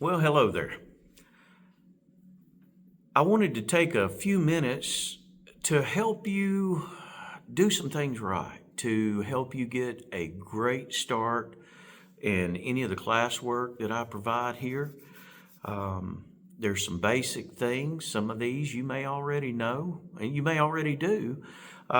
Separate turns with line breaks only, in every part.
Well, hello there. I wanted to take a few minutes to help you do some things right, to help you get a great start in any of the classwork that I provide here. There's some basic things. Some of these you may already know, and you may already do.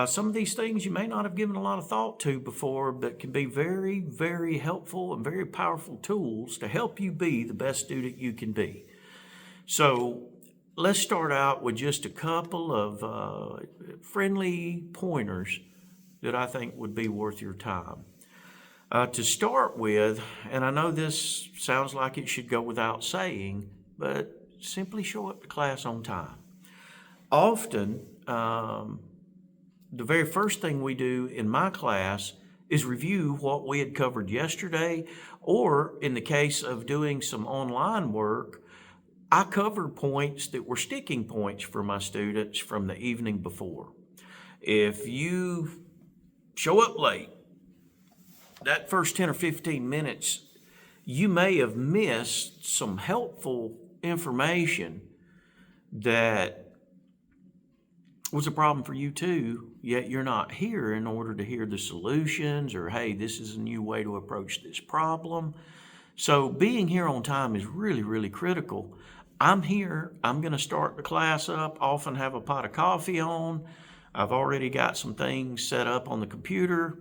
Some of these things you may not have given a lot of thought to before, but can be very, very helpful and very powerful tools to help you be the best student you can be. So let's start out with just a couple of friendly pointers that I think would be worth your time. To start with, and I know this sounds like it should go without saying, but simply show up to class on time. Often, the very first thing we do in my class is review what we had covered yesterday, or in the case of doing some online work, I covered points that were sticking points for my students from the evening before. If you show up late, that first 10 or 15 minutes, you may have missed some helpful information that was a problem for you too, yet you're not here in order to hear the solutions or, hey, this is a new way to approach this problem. So being here on time is really, really critical. I'm here, I'm going to start the class up, often have a pot of coffee on. I've already got some things set up on the computer.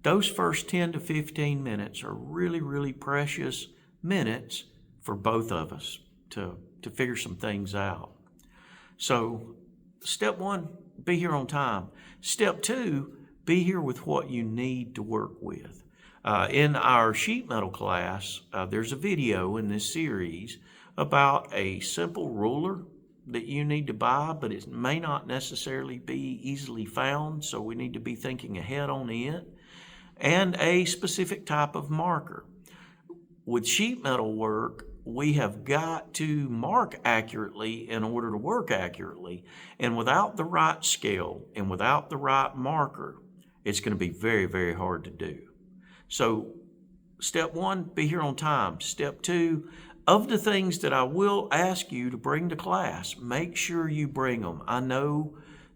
Those first 10 to 15 minutes are really, really precious minutes for both of us to figure some things out. So step one, be here on time. Step two, be here with what you need to work with. In our sheet metal class, there's a video in this series about a simple ruler that you need to buy, but it may not necessarily be easily found, so we need to be thinking ahead on it, and a specific type of marker. With sheet metal work, we have got to mark accurately in order to work accurately, and without the right scale and without the right marker, it's going to be very, very hard to do. So step one, be here on time. Step two, of the things that I will ask you to bring to class, make sure you bring them. I know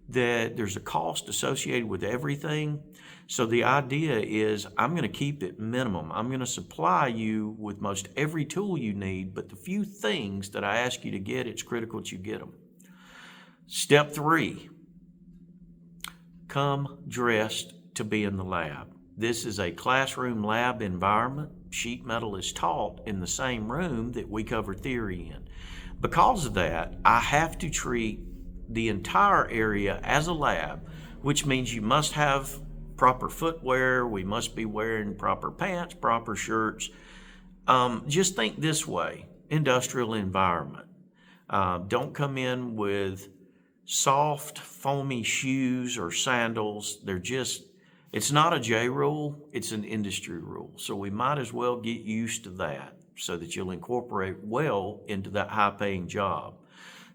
that there's a cost associated with everything. So the idea is I'm going to keep it minimum. I'm going to supply you with most every tool you need, but the few things that I ask you to get, it's critical that you get them. Step three, come dressed to be in the lab. This is a classroom lab environment. Sheet metal is taught in the same room that we cover theory in. Because of that, I have to treat the entire area as a lab, which means you must have proper footwear, we must be wearing proper pants, proper shirts. Just think this way, industrial environment. Don't come in with soft, foamy shoes or sandals. It's not a J rule, it's an industry rule. So we might as well get used to that so that you'll incorporate well into that high-paying job.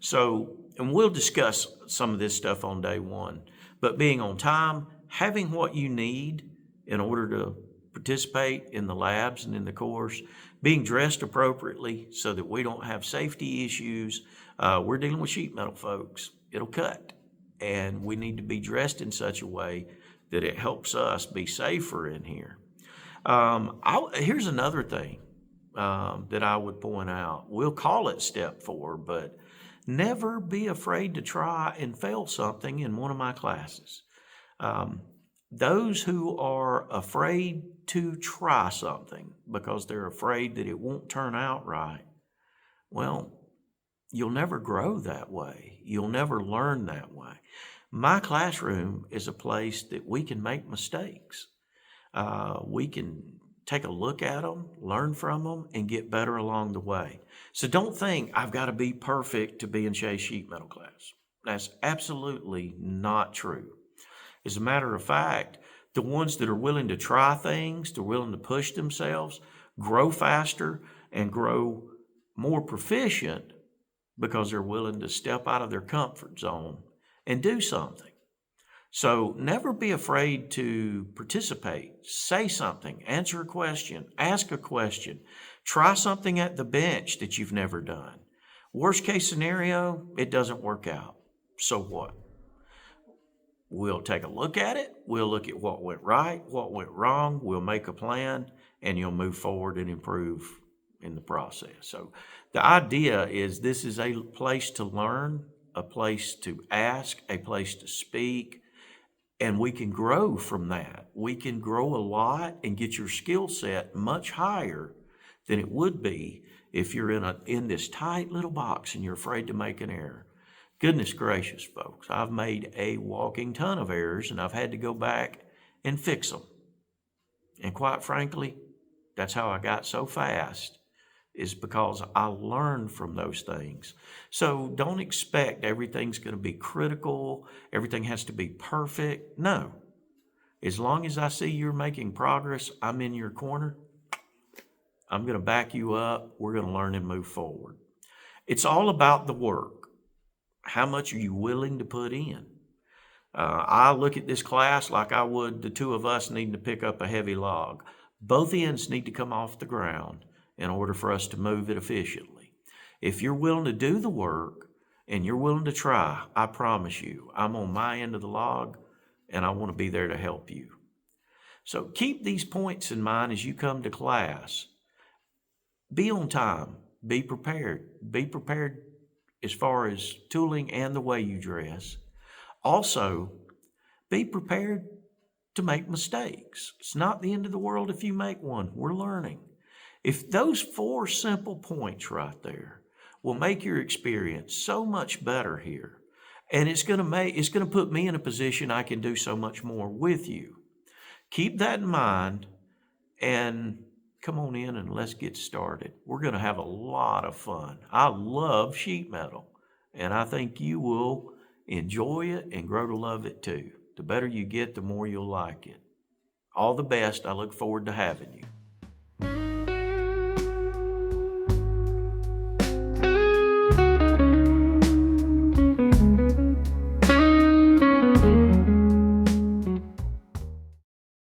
So, and we'll discuss some of this stuff on day one, but being on time, having what you need in order to participate in the labs and in the course, being dressed appropriately so that we don't have safety issues. We're dealing with sheet metal, folks. It'll cut, and we need to be dressed in such a way that it helps us be safer in here. Here's another thing that I would point out. We'll call it step 4, but never be afraid to try and fail something in one of my classes. Those who are afraid to try something because they're afraid that it won't turn out right, well, you'll never grow that way. You'll never learn that way. My classroom is a place that we can make mistakes. We can take a look at them, learn from them, and get better along the way. So don't think I've got to be perfect to be in Shay's sheet metal class. That's absolutely not true. As a matter of fact, the ones that are willing to try things, they're willing to push themselves, grow faster, and grow more proficient because they're willing to step out of their comfort zone and do something. So never be afraid to participate. Say something, answer a question, ask a question, try something at the bench that you've never done. Worst case scenario, it doesn't work out. So what? We'll take a look at it. We'll look at what went right, what went wrong. We'll make a plan, and you'll move forward and improve in the process. So the idea is this is a place to learn, a place to ask, a place to speak, and we can grow from that. We can grow a lot and get your skill set much higher than it would be if you're in this tight little box and you're afraid to make an error. Goodness gracious, folks, I've made a walking ton of errors and I've had to go back and fix them. And quite frankly, that's how I got so fast, is because I learned from those things. So don't expect everything's going to be critical, everything has to be perfect. No. As long as I see you're making progress, I'm in your corner. I'm going to back you up. We're going to learn and move forward. It's all about the work. How much are you willing to put in? I look at this class like I would the two of us needing to pick up a heavy log. Both ends need to come off the ground in order for us to move it efficiently. If you're willing to do the work and you're willing to try, I promise you, I'm on my end of the log and I want to be there to help you. So keep these points in mind as you come to class. Be on time. Be prepared. Be prepared as far as tooling and the way you dress. Also, be prepared to make mistakes. It's not the end of the world if you make one. We're learning. If those 4 simple points right there will make your experience so much better here, and it's going to put me in a position I can do so much more with you. Keep that in mind and come on in and let's get started. We're going to have a lot of fun. I love sheet metal, and I think you will enjoy it and grow to love it too. The better you get, the more you'll like it. All the best. I look forward to having you.